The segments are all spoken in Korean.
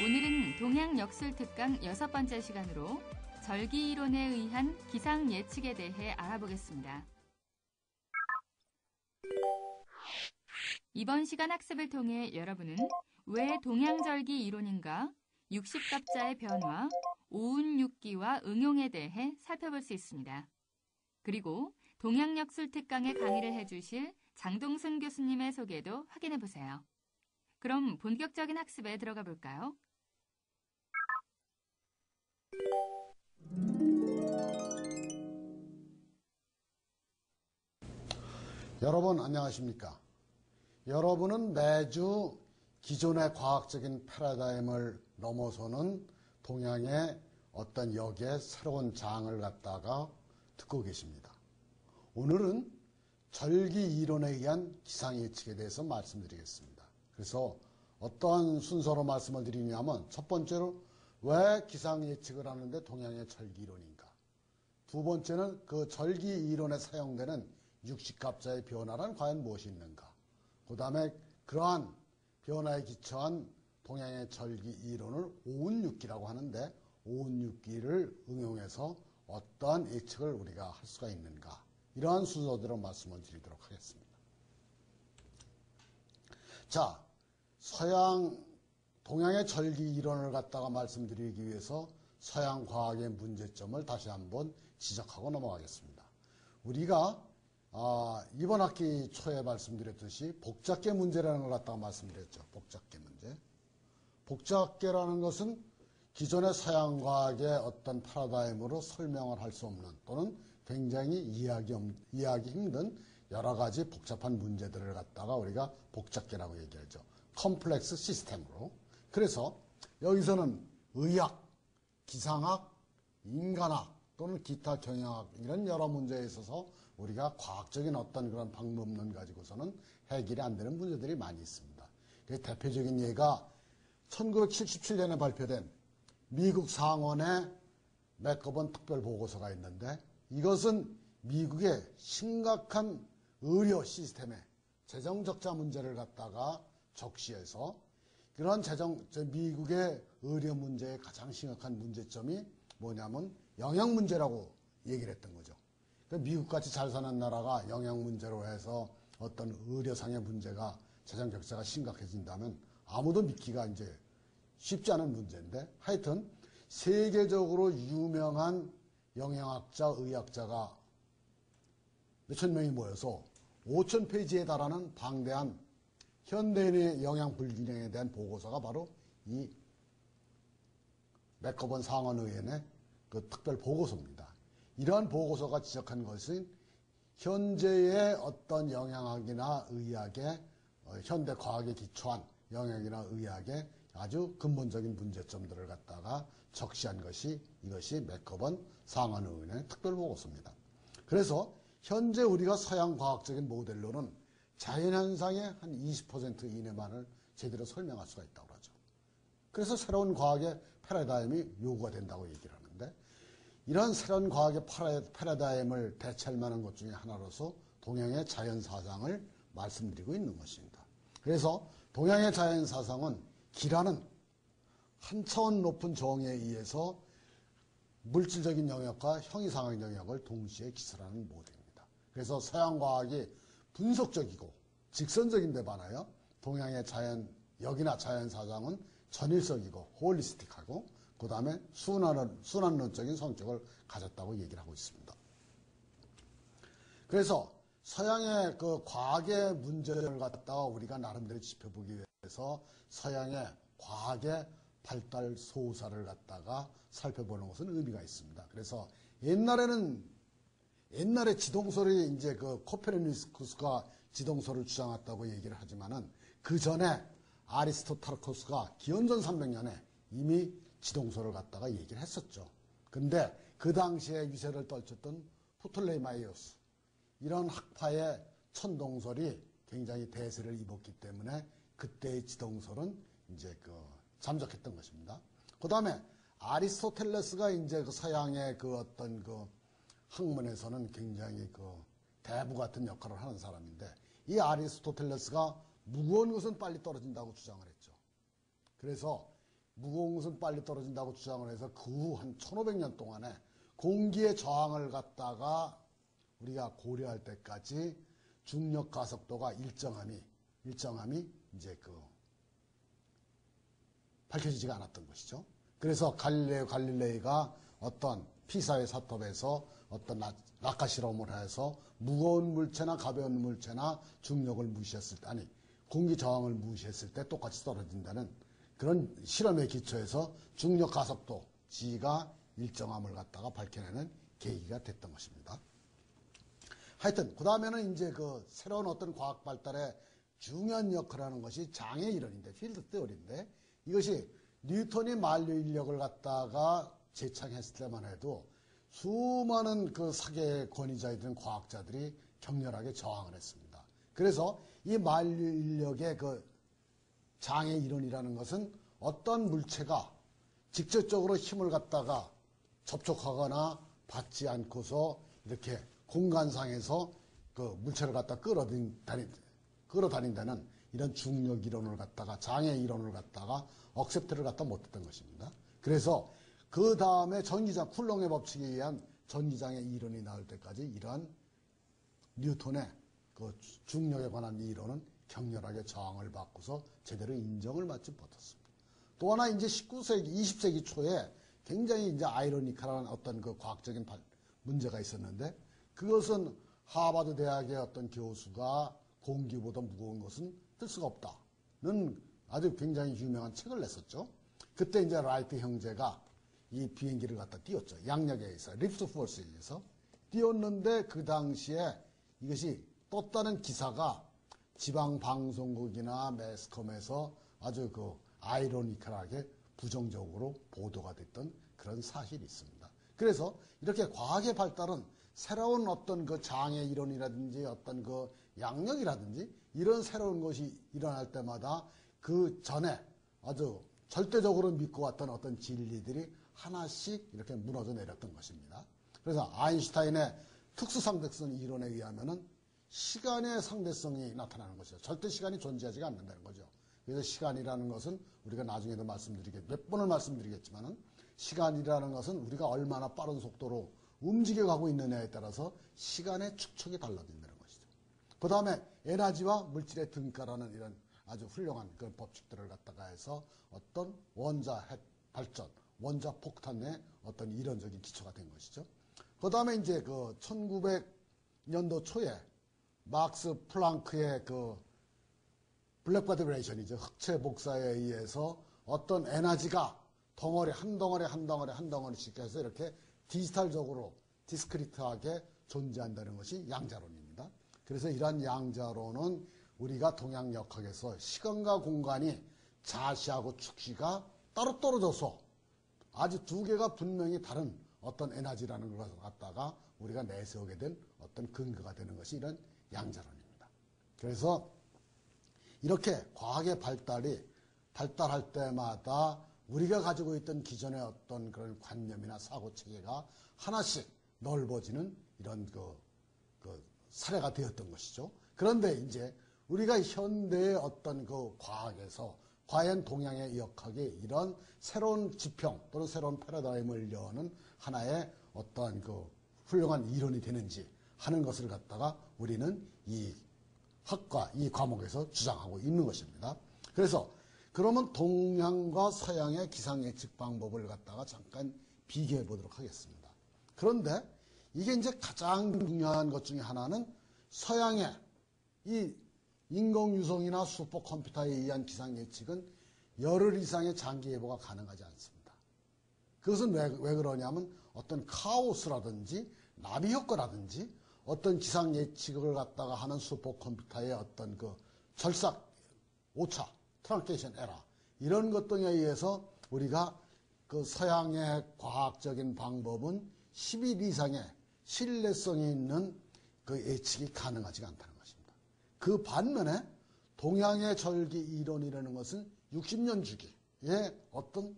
오늘은 동양역술특강 6번째 시간으로 절기이론에 의한 기상 예측에 대해 알아보겠습니다. 이번 시간 학습을 통해 여러분은 왜 동양절기 이론인가, 60갑자의 변화, 오운육기와 응용에 대해 살펴볼 수 있습니다. 그리고 동양역술특강의 강의를 해주실 장동승 교수님의 소개도 확인해보세요. 그럼 본격적인 학습에 들어가 볼까요? 여러분 안녕하십니까? 여러분은 매주 기존의 과학적인 패러다임을 넘어서는 동양의 어떤 역의 새로운 장을 갖다가 듣고 계십니다. 오늘은 절기 이론에 의한 기상 예측에 대해서 말씀드리겠습니다. 그래서 어떠한 순서로 말씀을 드리냐면, 첫 번째로 왜 기상 예측을 하는데 동양의 절기 이론인가? 두 번째는 그 절기 이론에 사용되는 60갑자의 변화란 과연 무엇이 있는가? 그 다음에 그러한 변화에 기초한 동양의 절기 이론을 오운육기라고 하는데, 오운육기를 응용해서 어떠한 예측을 우리가 할 수가 있는가? 이러한 순서대로 말씀을 드리도록 하겠습니다. 자, 동양의 절기 이론을 갖다가 말씀드리기 위해서 서양 과학의 문제점을 다시 한번 지적하고 넘어가겠습니다. 우리가 이번 학기 초에 말씀드렸듯이 복잡계 문제라는 걸 갖다가 말씀드렸죠. 복잡계 문제. 복잡계라는 것은 기존의 서양 과학의 어떤 패러다임으로 설명을 할 수 없는, 또는 굉장히 이해하기 힘든 여러 가지 복잡한 문제들을 갖다가 우리가 복잡계라고 얘기하죠. 컴플렉스 시스템으로. 그래서 여기서는 의학, 기상학, 인간학 또는 기타 경영학, 이런 여러 문제에 있어서 우리가 과학적인 어떤 그런 방법론 가지고서는 해결이 안 되는 문제들이 많이 있습니다. 그 대표적인 예가 1977년에 발표된 미국 상원의 맥거번 특별보고서가 있는데, 이것은 미국의 심각한 의료 시스템의 재정 적자 문제를 갖다가 적시해서, 그런 미국의 의료 문제의 가장 심각한 문제점이 뭐냐면 영양 문제라고 얘기를 했던 거죠. 미국같이 잘 사는 나라가 영양 문제로 해서 어떤 의료상의 문제가, 재정 적자가 심각해진다면 아무도 믿기가 이제 쉽지 않은 문제인데, 하여튼 세계적으로 유명한 영양학자, 의학자가 몇천 명이 모여서 5,000페이지에 달하는 방대한 현대인의 영양 불균형에 대한 보고서가 바로 이 맥거번 상원의원의 그 특별 보고서입니다. 이러한 보고서가 지적한 것은 현재의 어떤 영양학이나 의학의 현대 과학에 기초한 영양이나 의학의 아주 근본적인 문제점들을 갖다가 적시한 것이 이것이 맥거번 상원의원의 특별 보고서입니다. 그래서 현재 우리가 서양 과학적인 모델로는 자연현상의 한 20% 이내만을 제대로 설명할 수가 있다고 그러죠. 그래서 새로운 과학의 패러다임이 요구가 된다고 얘기를 하는데, 이런 새로운 과학의 패러다임을 대체할 만한 것 중에 하나로서 동양의 자연사상을 말씀드리고 있는 것입니다. 그래서 동양의 자연사상은 기라는 한 차원 높은 정의에 의해서 물질적인 영역과 형이상학 영역을 동시에 기술하는 모델입니다. 그래서 서양 과학이 분석적이고 직선적인데 반하여 동양의 역이나 자연사상은 전일적이고 홀리스틱하고, 그 다음에 순환론적인 성격을 가졌다고 얘기를 하고 있습니다. 그래서 서양의 그 과학의 문제를 갖다가 우리가 나름대로 짚어보기 위해서 서양의 과학의 발달 소사를 갖다가 살펴보는 것은 의미가 있습니다. 그래서 옛날에 지동설이 이제 그 코페르니쿠스가 지동설을 주장했다고 얘기를 하지만은, 그 전에 아리스토텔레스가 기원전 300년에 이미 지동설을 갖다가 얘기를 했었죠. 근데 그 당시에 위세를 떨쳤던 프톨레마이오스, 이런 학파의 천동설이 굉장히 대세를 입었기 때문에 그때의 지동설은 이제 잠적했던 것입니다. 그 다음에 아리스토텔레스가 이제 그 서양의 그 어떤 그 학문에서는 굉장히 그 대부 같은 역할을 하는 사람인데, 이 아리스토텔레스가 무거운 것은 빨리 떨어진다고 주장을 했죠. 그래서 무거운 것은 빨리 떨어진다고 주장을 해서 그 후 한 1500년 동안에 공기의 저항을 갖다가 우리가 고려할 때까지 중력 가속도가 일정함이 이제 밝혀지지가 않았던 것이죠. 그래서 갈릴레이가 어떤 피사의 사탑에서 어떤 낙하 실험을 해서 무거운 물체나 가벼운 물체나 중력을 무시했을 때, 아니 공기 저항을 무시했을 때 똑같이 떨어진다는 그런 실험의 기초에서 중력 가속도 G가 일정함을 갖다가 밝혀내는 계기가 됐던 것입니다. 하여튼 그 다음에는 이제 그 새로운 어떤 과학 발달의 중요한 역할을 하는 것이 장애 이론인데, 필드 테오리인데, 이것이 뉴턴이 만류 인력을 갖다가 제창했을 때만 해도 수많은 그 사계 권위자이던 과학자들이 격렬하게 저항을 했습니다. 그래서 이 만류 인력의 그 장애 이론이라는 것은 어떤 물체가 직접적으로 힘을 갖다가 접촉하거나 받지 않고서 이렇게 공간상에서 그 물체를 갖다 끌어다닌다는 이런 중력 이론을 갖다가, 장애 이론을 갖다가 억셉트를 갖다 못했던 것입니다. 그래서 그 다음에 전기장, 쿨롱의 법칙에 의한 전기장의 이론이 나올 때까지 이러한 뉴턴의 그 중력에 관한 이론은 격렬하게 저항을 받고서 제대로 인정을 받지 못했습니다. 또 하나 이제 19세기, 20세기 초에 굉장히 이제 아이러니컬한 어떤 그 과학적인 문제가 있었는데, 그것은 하버드 대학의 어떤 교수가 공기보다 무거운 것은 뜰 수가 없다는 아주 굉장히 유명한 책을 냈었죠. 그때 이제 라이트 형제가 이 비행기를 갖다 띄웠죠. 양력에 의해서, 리프트 포스에 의해서 띄웠는데, 그 당시에 이것이 떴다는 기사가 지방 방송국이나 매스컴에서 아주 그 아이러니컬하게 부정적으로 보도가 됐던 그런 사실이 있습니다. 그래서 이렇게 과학의 발달은 새로운 어떤 그 장애 이론이라든지 어떤 그 양력이라든지 이런 새로운 것이 일어날 때마다 그 전에 아주 절대적으로 믿고 왔던 어떤 진리들이 하나씩 이렇게 무너져 내렸던 것입니다. 그래서 아인슈타인의 특수상대성 이론에 의하면은 시간의 상대성이 나타나는 것이죠. 절대 시간이 존재하지가 않는다는 거죠. 그래서 시간이라는 것은 우리가 나중에도 몇 번을 말씀드리겠지만은, 시간이라는 것은 우리가 얼마나 빠른 속도로 움직여가고 있느냐에 따라서 시간의 축척이 달라진다는 것이죠. 그 다음에 에너지와 물질의 등가라는 이런 아주 훌륭한 그런 법칙들을 갖다가 해서 어떤 원자 핵 발전, 원자 폭탄의 어떤 이론적인 기초가 된 것이죠. 그 다음에 이제 그 1900년도 초에 막스 플랑크의 그 블랙바디 레이션이죠. 흑체 복사에 의해서 어떤 에너지가 한 덩어리씩 해서 이렇게 디지털적으로 디스크리트하게 존재한다는 것이 양자론입니다. 그래서 이러한 양자론은 우리가 동양역학에서 시간과 공간이 자시하고 축시가 따로 떨어져서 아주 두 개가 분명히 다른 어떤 에너지라는 것을 갖다가 우리가 내세우게 된 어떤 근거가 되는 것이 이런 양자론입니다. 그래서 이렇게 과학의 발달할 때마다 우리가 가지고 있던 기존의 어떤 그런 관념이나 사고 체계가 하나씩 넓어지는 이런 그 사례가 되었던 것이죠. 그런데 이제 우리가 현대의 어떤 그 과학에서 과연 동양의 역학이 이런 새로운 지평 또는 새로운 패러다임을 여는 하나의 어떠한 그 훌륭한 이론이 되는지 하는 것을 갖다가 우리는 이 학과, 이 과목에서 주장하고 있는 것입니다. 그래서 그러면 동양과 서양의 기상예측 방법을 갖다가 잠깐 비교해 보도록 하겠습니다. 그런데 이게 이제 가장 중요한 것 중에 하나는 서양의 이 인공유성이나 슈퍼컴퓨터에 의한 기상예측은 열흘 이상의 장기 예보가 가능하지 않습니다. 그것은 왜 그러냐면 어떤 카오스라든지 나비 효과라든지 어떤 기상예측을 갖다가 하는 슈퍼컴퓨터의 어떤 그 절삭, 오차, 트랑케이션 에러 이런 것 등에 의해서 우리가 그 서양의 과학적인 방법은 10일 이상의 신뢰성이 있는 그 예측이 가능하지가 않다는 것입니다. 그 반면에 동양의 절기 이론이라는 것은 60년 주기의 어떤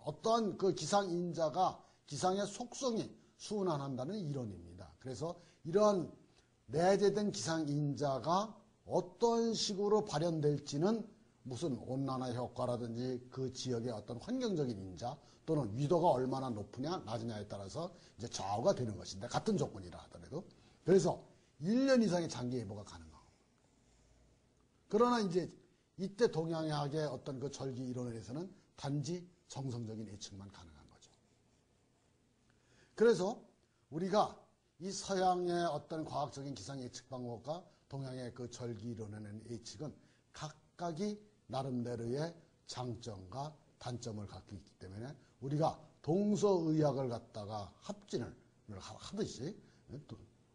어떠한 그 기상인자가 기상의 속성이 순환한다는 이론입니다. 그래서 이러한 내재된 기상인자가 어떤 식으로 발현될지는 무슨 온난화 효과라든지 그 지역의 어떤 환경적인 인자 또는 위도가 얼마나 높으냐 낮으냐에 따라서 이제 좌우가 되는 것인데 같은 조건이라 하더라도 그래서 1년 이상의 장기 예보가 가능하고 그러나 이제 이때 동양학의 어떤 그 절기 이론에서는 단지 정성적인 예측만 가능한 거죠. 그래서 우리가 이 서양의 어떤 과학적인 기상 예측 방법과 동양의 그 절기 이론에는 예측은 각각이 나름대로의 장점과 단점을 갖고 있기 때문에 우리가 동서의학을 갖다가 합진을 하듯이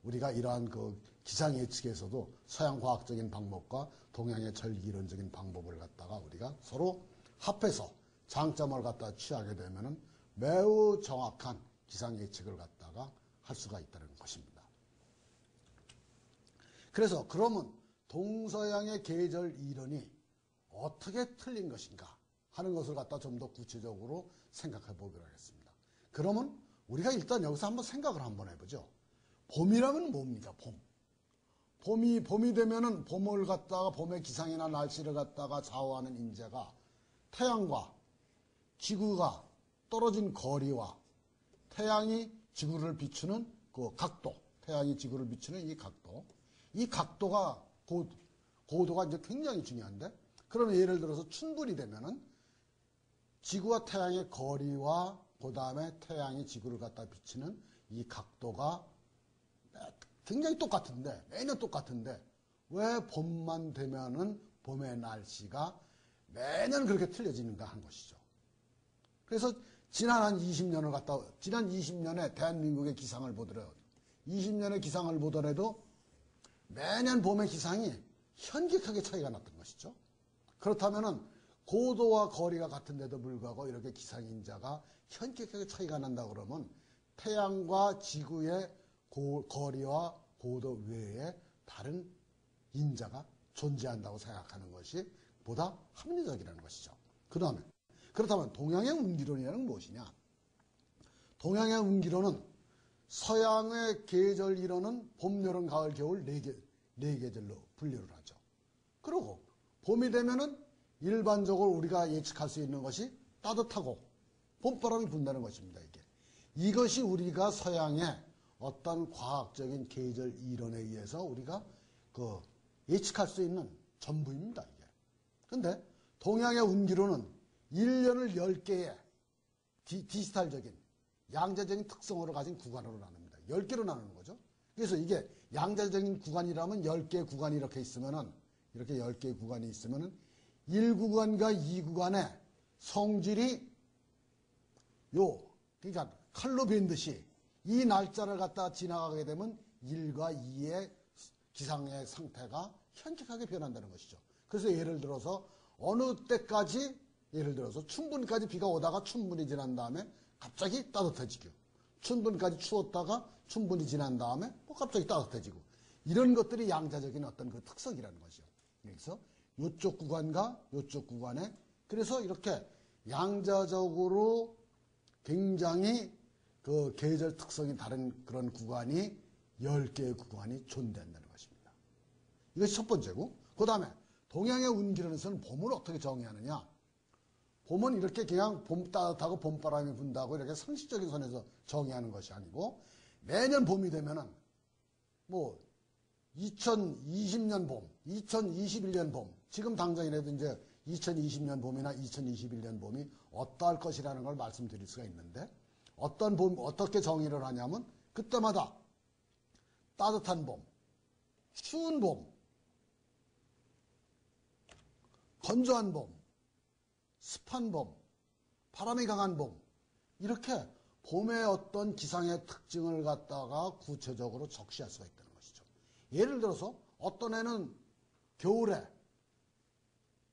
우리가 이러한 그 기상 예측에서도 서양 과학적인 방법과 동양의 절기 이론적인 방법을 갖다가 우리가 서로 합해서 장점을 갖다가 취하게 되면은 매우 정확한 기상 예측을 갖다가 할 수가 있다는 것입니다. 그래서 그러면 동서양의 계절 이론이 어떻게 틀린 것인가 하는 것을 갖다 좀 더 구체적으로 생각해 보기로 하겠습니다. 그러면 우리가 일단 여기서 한번 생각을 한번 해보죠. 봄이라면 뭡니까? 봄이 되면은 봄을 갖다가 봄의 기상이나 날씨를 갖다가 좌우하는 인재가 태양과 지구가 떨어진 거리와 태양이 지구를 비추는 그 각도, 태양이 지구를 비추는 이 각도가 고도가 이제 굉장히 중요한데, 그러면 예를 들어서 춘분이 되면은 지구와 태양의 거리와 그 다음에 태양이 지구를 갖다 비치는 이 각도가 굉장히 똑같은데, 매년 똑같은데, 왜 봄만 되면은 봄의 날씨가 매년 그렇게 틀려지는가 한 것이죠. 그래서 지난 20년에 대한민국의 기상을 보더라도, 20년의 기상을 보더라도 매년 봄의 기상이 현격하게 차이가 났던 것이죠. 그렇다면은 고도와 거리가 같은데도 불구하고 이렇게 기상인자가 현격하게 차이가 난다 그러면 태양과 지구의 거리와 고도 외에 다른 인자가 존재한다고 생각하는 것이 보다 합리적이라는 것이죠. 그렇다면 동양의 운기론이라는 무엇이냐? 동양의 운기론은 서양의 계절 이론은 봄, 여름, 가을, 겨울 네 계절로 분류를 하죠. 그리고 봄이 되면은 일반적으로 우리가 예측할 수 있는 것이 따뜻하고 봄바람이 분다는 것입니다. 이것이 우리가 서양의 어떤 과학적인 계절 이론에 의해서 우리가 예측할 수 있는 전부입니다. 그런데 동양의 운기론은 1년을 10개의 디지털적인 양자적인 특성으로 가진 구간으로 나눕니다. 10개로 나누는 거죠. 그래서 이게 양자적인 구간이라면 10개의 구간이 이렇게 있으면은, 이렇게 10개의 구간이 있으면은 1구간과 2구간의 성질이 그러니까 칼로 벤듯이 이 날짜를 갖다 지나가게 되면 1과 2의 기상의 상태가 현격하게 변한다는 것이죠. 그래서 예를 들어서 어느 때까지, 예를 들어서 춘분까지 비가 오다가 춘분이 지난 다음에 갑자기 따뜻해지고, 춘분까지 추웠다가 춘분이 지난 다음에 갑자기 따뜻해지고, 이런 것들이 양자적인 어떤 그 특성이라는 것이죠. 그래서 이쪽 구간과 이쪽 구간에, 그래서 이렇게 양자적으로 굉장히 그 계절 특성이 다른 그런 구간이 10개의 구간이 존재한다는 것입니다. 이것이 첫 번째고, 그 다음에 동양의 운기론에서는 봄을 어떻게 정의하느냐? 봄은 이렇게 그냥 봄 따뜻하고 봄바람이 분다고 이렇게 상식적인 선에서 정의하는 것이 아니고, 매년 봄이 되면은 2020년 봄, 2021년 봄, 지금 당장이라도 이제 2020년 봄이나 2021년 봄이 어떠할 것이라는 걸 말씀드릴 수가 있는데, 어떤 봄, 어떻게 정의를 하냐면, 그때마다 따뜻한 봄, 추운 봄, 건조한 봄, 습한 봄, 바람이 강한 봄, 이렇게 봄의 어떤 기상의 특징을 갖다가 구체적으로 적시할 수가 있다는 것이죠. 예를 들어서 어떤 해는 겨울에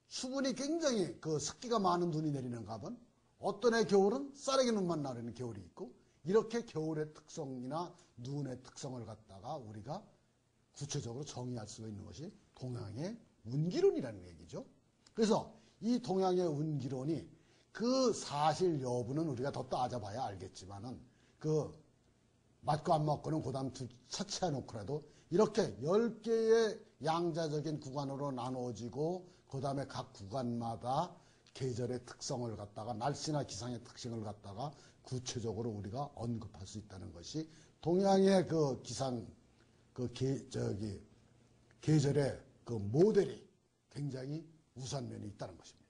수분이 굉장히 습기가 많은 눈이 내리는 갑은, 어떤 해 겨울은 쌀에게 눈만 나르는 겨울이 있고, 이렇게 겨울의 특성이나 눈의 특성을 갖다가 우리가 구체적으로 정의할 수가 있는 것이 동양의 운기론이라는 얘기죠. 그래서 이 동양의 운기론이 그 사실 여부는 우리가 더 따져봐야 알겠지만은, 맞고 안 맞고는 그 다음 차치해 놓고라도 이렇게 10개의 양자적인 구간으로 나누어지고 그 다음에 각 구간마다 계절의 특성을 갖다가 날씨나 기상의 특징을 갖다가 구체적으로 우리가 언급할 수 있다는 것이 동양의 그 기상 계절의 그 모델이 굉장히 우수한 면이 있다는 것입니다.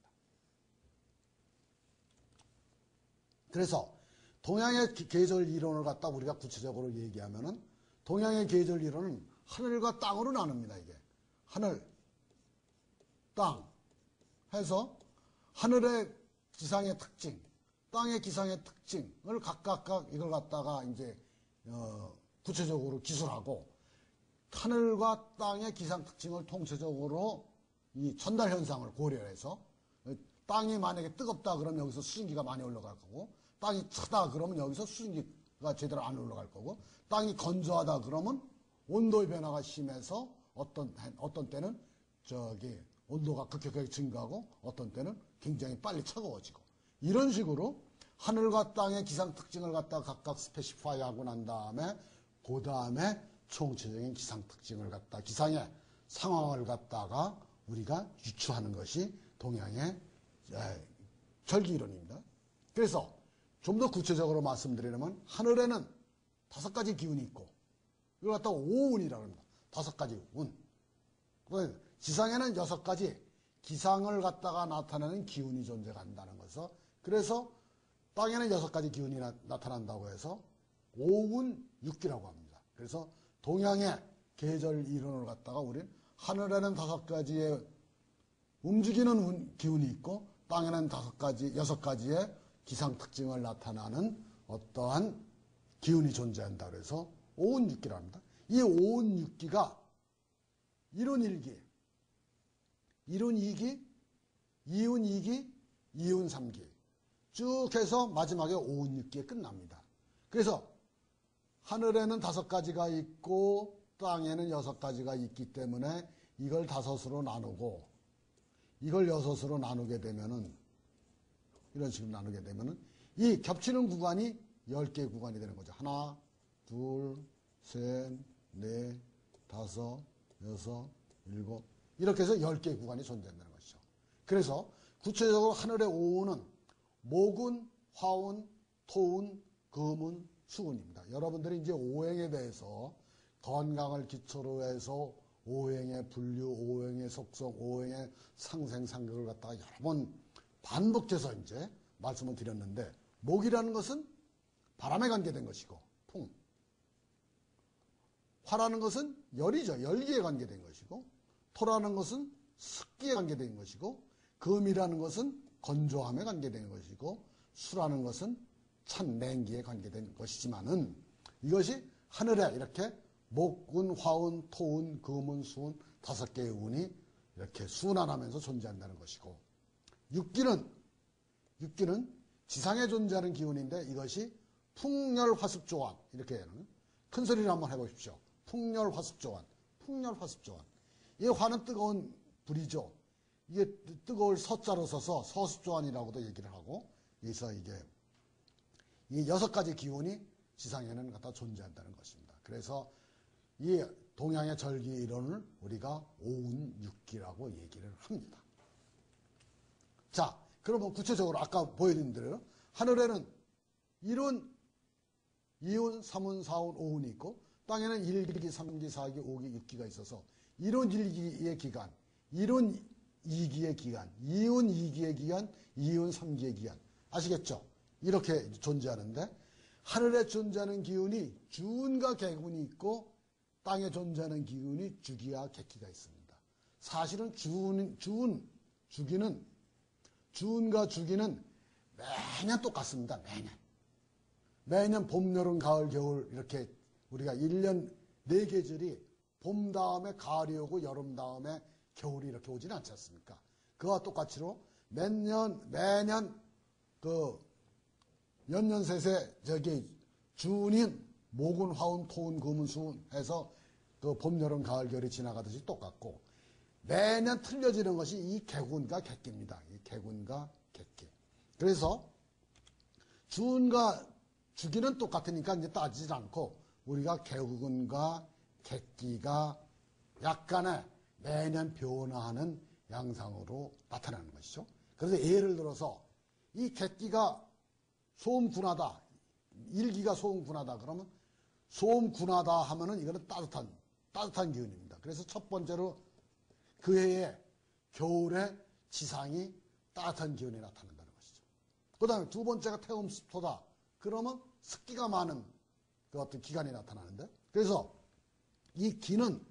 그래서 동양의 계절 이론을 갖다 우리가 구체적으로 얘기하면은 동양의 계절 이론은 하늘과 땅으로 나눕니다. 이게 하늘, 땅 해서 하늘의 기상의 특징, 땅의 기상의 특징을 각각 이걸 갖다가 이제 구체적으로 기술하고 하늘과 땅의 기상 특징을 통째적으로 이 전달 현상을 고려해서 땅이 만약에 뜨겁다 그러면 여기서 수증기가 많이 올라갈 거고 땅이 차다 그러면 여기서 수증기가 제대로 안 올라갈 거고 땅이 건조하다 그러면 온도의 변화가 심해서 어떤 때는 온도가 급격하게 증가하고 어떤 때는 굉장히 빨리 차가워지고 이런 식으로 하늘과 땅의 기상 특징을 갖다가 각각 스페시파이 하고 난 다음에 그 다음에 총체적인 기상 특징을 갖다 기상의 상황을 갖다가 우리가 유추하는 것이 동양의 절기 이론입니다. 그래서 좀 더 구체적으로 말씀드리려면 하늘에는 5가지 기운이 있고 이걸 갖다가 오운이라고 합니다. 5가지 운. 지상에는 6가지 기상을 갖다가 나타내는 기운이 존재한다는 것을 그래서 땅에는 6가지 기운이 나타난다고 해서 오운 육기라고 합니다. 그래서 동양의 계절 이론을 갖다가 우리는 하늘에는 5가지의 움직이는 기운이 있고 땅에는 6가지의 기상 특징을 나타나는 어떠한 기운이 존재한다 그래서 오운 육기라고 합니다. 이 오운 육기가 이룬 1기, 이룬 2기, 이운 2기, 이운 3기 쭉 해서 마지막에 오운 육기에 끝납니다. 그래서 하늘에는 5가지가 있고 땅에는 6가지가 있기 때문에 이걸 5으로 나누고 이걸 6으로 나누게 되면은 이런 식으로 나누게 되면은 이 겹치는 구간이 10개의 구간이 되는 거죠. 하나, 둘, 셋, 넷, 5, 6, 7 이렇게 해서 10개의 구간이 존재한다는 것이죠. 그래서 구체적으로 하늘의 오운은 목운, 화운, 토운, 금운, 수운입니다. 여러분들이 이제 오행에 대해서 건강을 기초로 해서 오행의 분류, 오행의 속성, 오행의 상생상격을 갖다가 여러 번 반복해서 이제 말씀을 드렸는데 목이라는 것은 바람에 관계된 것이고 풍, 화라는 것은 열이죠. 열기에 관계된 것이고 토라는 것은 습기에 관계된 것이고 금이라는 것은 건조함에 관계된 것이고 수라는 것은 찬 냉기에 관계된 것이지만은 이것이 하늘에 이렇게 목운, 화운, 토운, 금운, 수운 5개의 운이 이렇게 순환하면서 존재한다는 것이고 육기는 지상에 존재하는 기운인데 이것이 풍열화습조환 이렇게 하는 큰 소리를 한번 해보십시오. 풍열화습조환, 풍열화습조환. 이 화는 뜨거운 불이죠. 이게 뜨거울 서자로 써서 서습조환이라고도 얘기를 하고 그래서 이게 이 6가지 기운이 지상에는 갖다 존재한다는 것입니다. 그래서 이 동양의 절기 이론을 우리가 오운육기라고 얘기를 합니다. 자, 그러면 구체적으로 아까 보여드린 대로 하늘에는 1운, 2운, 3운, 4운, 5운이 있고 땅에는 1기, 3기, 4기, 5기, 6기가 있어서 1운 1기의 기간, 1운 2기의 기간, 2운 2기의 기간, 2운 3기의 기간 아시겠죠? 이렇게 존재하는데 하늘에 존재하는 기운이 주운과 개운이 있고 땅에 존재하는 기운이 주기와 객기가 있습니다. 사실은 주운과 주기는 매년 똑같습니다. 매년 봄, 여름, 가을, 겨울 이렇게 우리가 1년 4계절이 봄 다음에 가을이 오고 여름 다음에 겨울이 이렇게 오지는 않지 않습니까? 그와 똑같이로 매년 그 연년세세 주운인 목운, 화운, 토운, 금운, 수운 해서 그 봄, 여름, 가을, 겨울이 지나가듯이 똑같고 매년 틀려지는 것이 이 개군과 객기입니다. 이 개군과 객기. 그래서 주운과 주기는 똑같으니까 이제 따지지 않고 우리가 개군과 객기가 약간의 매년 변화하는 양상으로 나타나는 것이죠. 그래서 예를 들어서 이 객기가 소음군하다, 일기가 소음군하다 그러면 소음군하다 하면은 이거는 따뜻한 기운입니다. 그래서 첫 번째로 그 해에 겨울에 지상이 따뜻한 기운이 나타난다는 것이죠. 그 다음에 두 번째가 태음습토다. 그러면 습기가 많은 그 어떤 기간이 나타나는데, 그래서 이 기는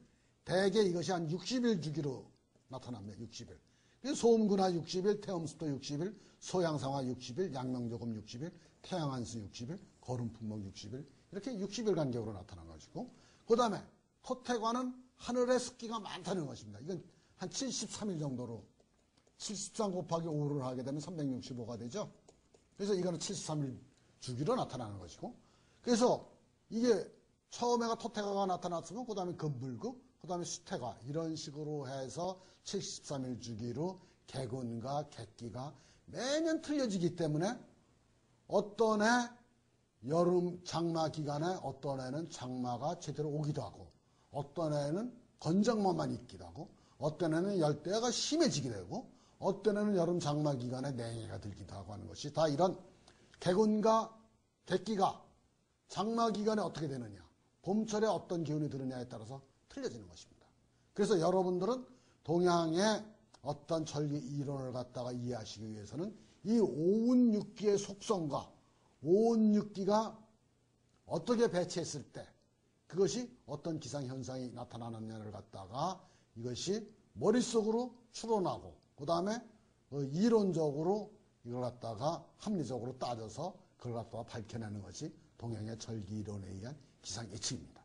대개 이것이 한 60일 주기로 나타납니다. 60일. 그래서 소음군하 60일, 태음습토 60일, 소양상화 60일, 양명조금 60일, 태양한수 60일, 거름풍목 60일, 이렇게 60일 간격으로 나타난 것이고, 그 다음에 토태관은 하늘에 습기가 많다는 것입니다. 이건 한 73일 정도로 73 곱하기 5를 하게 되면 365가 되죠. 그래서 이거는 73일 주기로 나타나는 것이고, 그래서 이게 처음에가 토태가가 나타났으면 그 다음에 금불구, 그 다음에 수태가, 이런 식으로 해서 73일 주기로 개군과 객기가 매년 틀려지기 때문에 어떤 해 여름 장마 기간에 어떤 해는 장마가 제대로 오기도 하고, 어떤 해는 건장마만 있기도 하고, 어떤 해는 열대가 심해지기도 하고, 어떤 해는 여름 장마 기간에 냉해가 들기도 하고 하는 것이 다 이런 개군과 객기가 장마 기간에 어떻게 되느냐, 봄철에 어떤 기운이 드느냐에 따라서 틀려지는 것입니다. 그래서 여러분들은 동양의 어떤 절기 이론을 갖다가 이해하시기 위해서는 이 오운육기의 속성과 오운육기가 어떻게 배치했을 때 그것이 어떤 기상현상이 나타나느냐를 갖다가 이것이 머릿속으로 추론하고, 그 다음에 이론적으로 이걸 갖다가 합리적으로 따져서 그걸 갖다가 밝혀내는 것이 동양의 절기 이론에 의한 기상 예측입니다.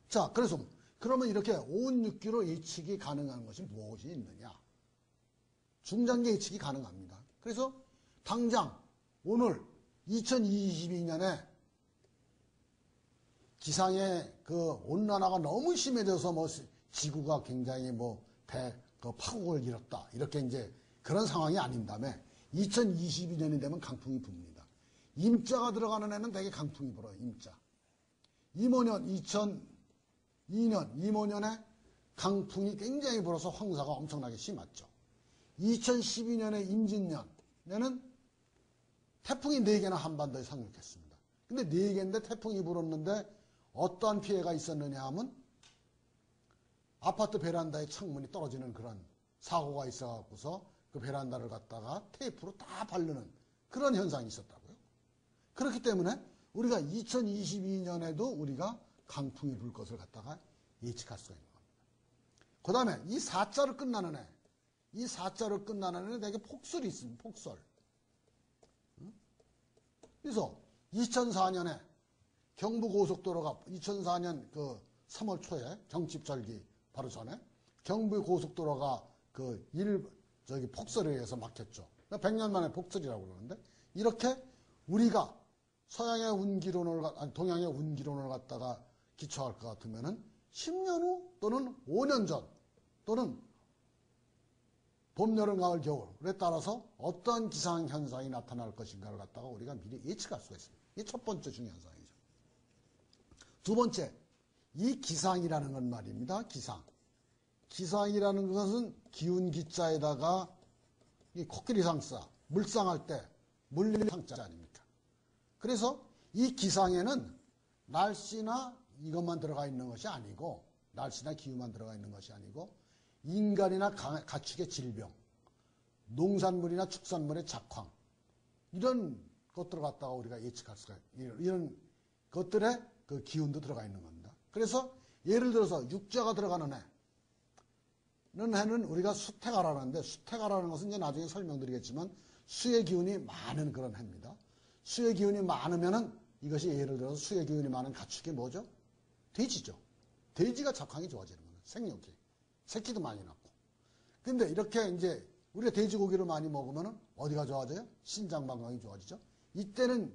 자, 그래서 그러면 이렇게 오운육기로 예측이 가능한 것이 무엇이 있느냐? 중장기 예측이 가능합니다. 그래서 당장 오늘 2022년에 기상의 그 온난화가 너무 심해져서 뭐 지구가 굉장히 그 파국을 일었다, 이렇게 이제 그런 상황이 아닌다며 2022년이 되면 강풍이 붑니다. 임자가 들어가는 해는 되게 강풍이 불어요. 임자. 이모년 2002년 이모년에 강풍이 굉장히 불어서 황사가 엄청나게 심했죠. 2012년에 임진년에는 태풍이 4개나 한반도에 상륙했습니다. 근데 4개인데 태풍이 불었는데 어떠한 피해가 있었느냐 하면 아파트 베란다에 창문이 떨어지는 그런 사고가 있어갖고서 그 베란다를 갖다가 테이프로 다 바르는 그런 현상이 있었다고요. 그렇기 때문에 우리가 2022년에도 우리가 강풍이 불 것을 갖다가 예측할 수가 있는 겁니다. 그 다음에 이 4자로 끝나는 해, 이 4자로 끝나는 해는 되게 폭설이 있습니다. 폭설. 그래서 2004년에 경부고속도로가 2004년 그 3월 초에 경칩절기 바로 전에 경부고속도로가 폭설에 의해서 막혔죠. 100년 만에 폭설이라고 그러는데, 이렇게 우리가 서양의 운기론을, 동양의 운기론을 갖다가 기초할 것 같으면은 10년 후 또는 5년 전 또는 봄, 여름, 가을, 겨울에 따라서 어떤 기상 현상이 나타날 것인가를 갖다가 우리가 미리 예측할 수가 있습니다. 이게 첫 번째 중요한 사항이죠. 두 번째, 이 기상이라는 건 말입니다. 기상이라는 것은 기운 기자에다가 이 코끼리 상자, 물상할 때 물리는 상자 아닙니까? 그래서 이 기상에는 날씨나 이것만 들어가 있는 것이 아니고, 날씨나 기후만 들어가 있는 것이 아니고, 인간이나 가축의 질병, 농산물이나 축산물의 작황, 이런 것들을 갖다가 우리가 예측할 수가 있어요. 이런 것들의 그 기운도 들어가 있는 겁니다. 그래서 예를 들어서 육자가 들어가는 해는 우리가 수태가라는 하는데, 수태가라는 것은 이제 나중에 설명드리겠지만 수의 기운이 많은 그런 해입니다. 수의 기운이 많으면은 이것이 예를 들어서 수의 기운이 많은 가축이 뭐죠? 돼지죠. 돼지가 작황이 좋아지는 거예요. 생육기. 새끼도 많이 낳고. 근데 이렇게 이제 우리가 돼지고기를 많이 먹으면 어디가 좋아져요? 신장 건강이 좋아지죠. 이때는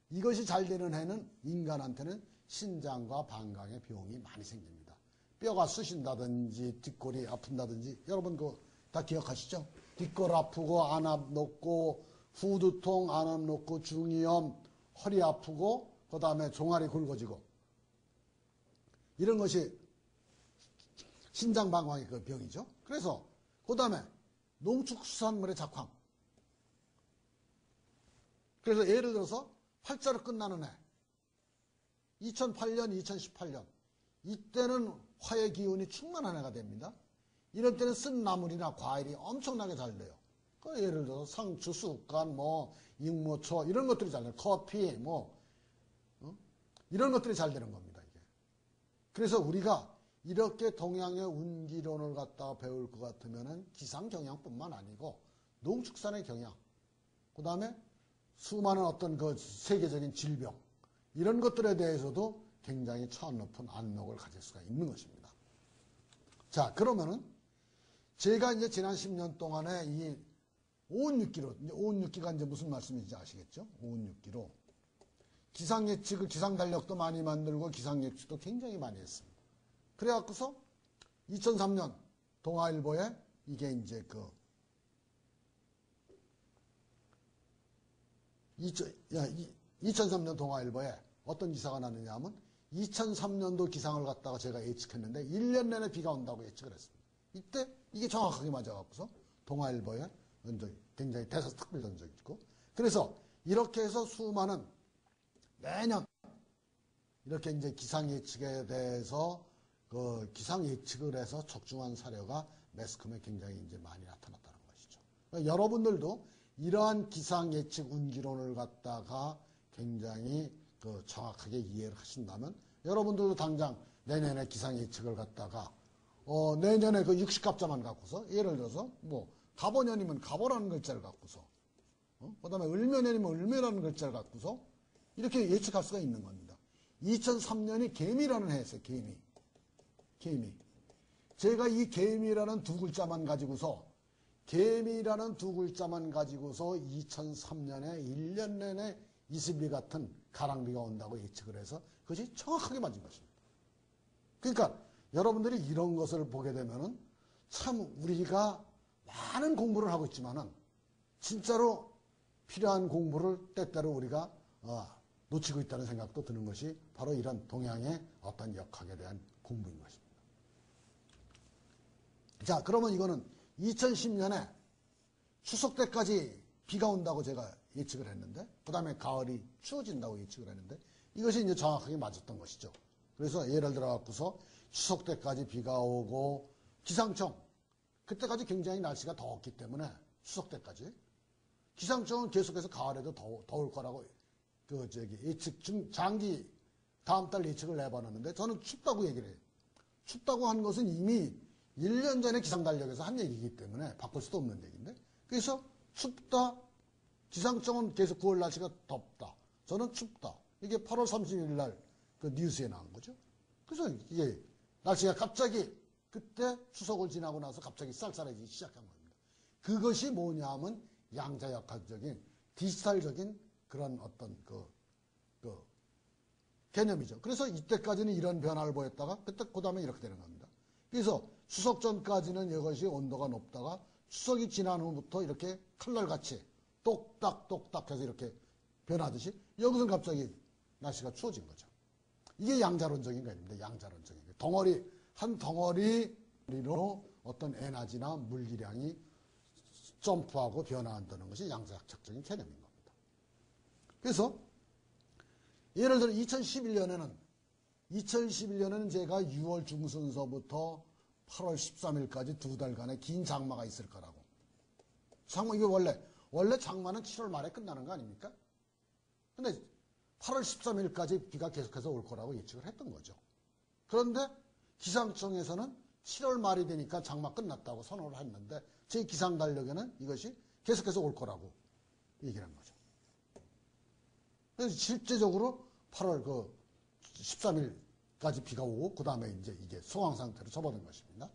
이것이 잘 되는 해는 인간한테는 신장과 방광의 병이 많이 생깁니다. 뼈가 쑤신다든지 뒷골이 아픈다든지, 여러분 그거 다 기억하시죠? 뒷골 아프고 안압 높고 후두통, 안압 높고 중이염, 허리 아프고 그 다음에 종아리 굵어지고, 이런 것이 신장방광의 그 병이죠. 그래서 그 다음에 농축수산물의 작황. 그래서 예를 들어서 활자로 끝나는 해 2008년, 2018년 이때는 화의 기운이 충만한 해가 됩니다. 이런 때는 쓴 나물이나 과일이 엄청나게 잘 돼요. 예를 들어서 상추, 쑥갓, 익모초 이런 것들이 잘 돼요. 커피, 이런 것들이 잘 되는 겁니다. 이게. 그래서 우리가 이렇게 동양의 운기론을 갖다가 배울 것 같으면은 기상 경향뿐만 아니고 농축산의 경향, 그 다음에 수많은 어떤 그 세계적인 질병 이런 것들에 대해서도 굉장히 차원 높은 안목을 가질 수가 있는 것입니다. 자, 그러면은 제가 이제 지난 10년 동안에 이 오운육기로, 오운육기가 이제 무슨 말씀인지 아시겠죠? 오운육기로 기상 예측을, 기상 달력도 많이 만들고 기상 예측도 굉장히 많이 했습니다. 그래갖고서 2003년 동아일보에 이게 이제 2003년 동아일보에 어떤 기사가 났느냐 하면 2003년도 기상을 갖다가 제가 예측했는데 1년 내내 비가 온다고 예측을 했습니다. 이때 이게 정확하게 맞아갖고서 동아일보에 굉장히 대서특필 던 적이 있고, 그래서 이렇게 해서 수많은 매년 이렇게 이제 기상 예측에 대해서 그 기상 예측을 해서 적중한 사례가 매스컴에 굉장히 이제 많이 나타났다는 것이죠. 그러니까 여러분들도 이러한 기상 예측 운기론을 갖다가 굉장히 그 정확하게 이해를 하신다면 여러분들도 당장 내년에 기상 예측을 갖다가 내년에 그 60갑자만 갖고서 예를 들어서 갑오년이면 갑오라는 글자를 갖고서 그 다음에 을묘년이면 을묘라는 글자를 갖고서 이렇게 예측할 수가 있는 겁니다. 2003년이 개미라는 해였어요. 개미. 제가 이 개미라는 두 글자만 가지고서 2003년에 1년 내내 이슬비 같은 가랑비가 온다고 예측을 해서 그것이 정확하게 맞은 것입니다. 그러니까 여러분들이 이런 것을 보게 되면은 참 우리가 많은 공부를 하고 있지만은 진짜로 필요한 공부를 때때로 우리가 놓치고 있다는 생각도 드는 것이 바로 이런 동양의 어떤 역학에 대한 공부인 것입니다. 자, 그러면 이거는 2010년에 추석 때까지 비가 온다고 제가 예측을 했는데, 그 다음에 가을이 추워진다고 예측을 했는데, 이것이 이제 정확하게 맞았던 것이죠. 그래서 예를 들어 갖고서 추석 때까지 비가 오고, 기상청, 그때까지 굉장히 날씨가 더웠기 때문에 추석 때까지 기상청은 계속해서 가을에도 더울 거라고 예측 장기 다음 달 예측을 내봤는데 저는 춥다고 얘기를 해요. 춥다고 한 것은 이미 1년 전에 기상 달력에서 한 얘기이기 때문에 바꿀 수도 없는 얘기인데, 그래서 춥다. 기상청은 계속 9월 날씨가 덥다. 저는 춥다. 이게 8월 30일 날 그 뉴스에 나온 거죠. 그래서 이게 날씨가 갑자기 그때 추석을 지나고 나서 갑자기 쌀쌀해지기 시작한 겁니다. 그것이 뭐냐 하면 양자역학적인 디지털적인 그런 어떤 그 개념이죠. 그래서 이때까지는 이런 변화를 보였다가 그 다음에 이렇게 되는 겁니다. 그래서 추석 전까지는 이것이 온도가 높다가 추석이 지난 후부터 이렇게 칼날같이 똑딱똑딱 해서 이렇게 변하듯이 여기서는 갑자기 날씨가 추워진 거죠. 이게 양자론적인 개념입니다. 양자론적인 덩어리 한 덩어리로 어떤 에너지나 물리량이 점프하고 변화한다는 것이 양자역학적인 개념인 겁니다. 그래서 예를 들어 2011년에는 제가 6월 중순서부터 8월 13일까지 두 달간의 긴 장마가 있을 거라고. 이게 원래 장마는 7월 말에 끝나는 거 아닙니까? 근데 8월 13일까지 비가 계속해서 올 거라고 예측을 했던 거죠. 그런데 기상청에서는 7월 말이 되니까 장마 끝났다고 선언을 했는데 제 기상 달력에는 이것이 계속해서 올 거라고 얘기를 한 거죠. 그래서 실제적으로 8월 13일까지 비가 오고 그 다음에 이제 이게 소강 상태로 접어든 것입니다.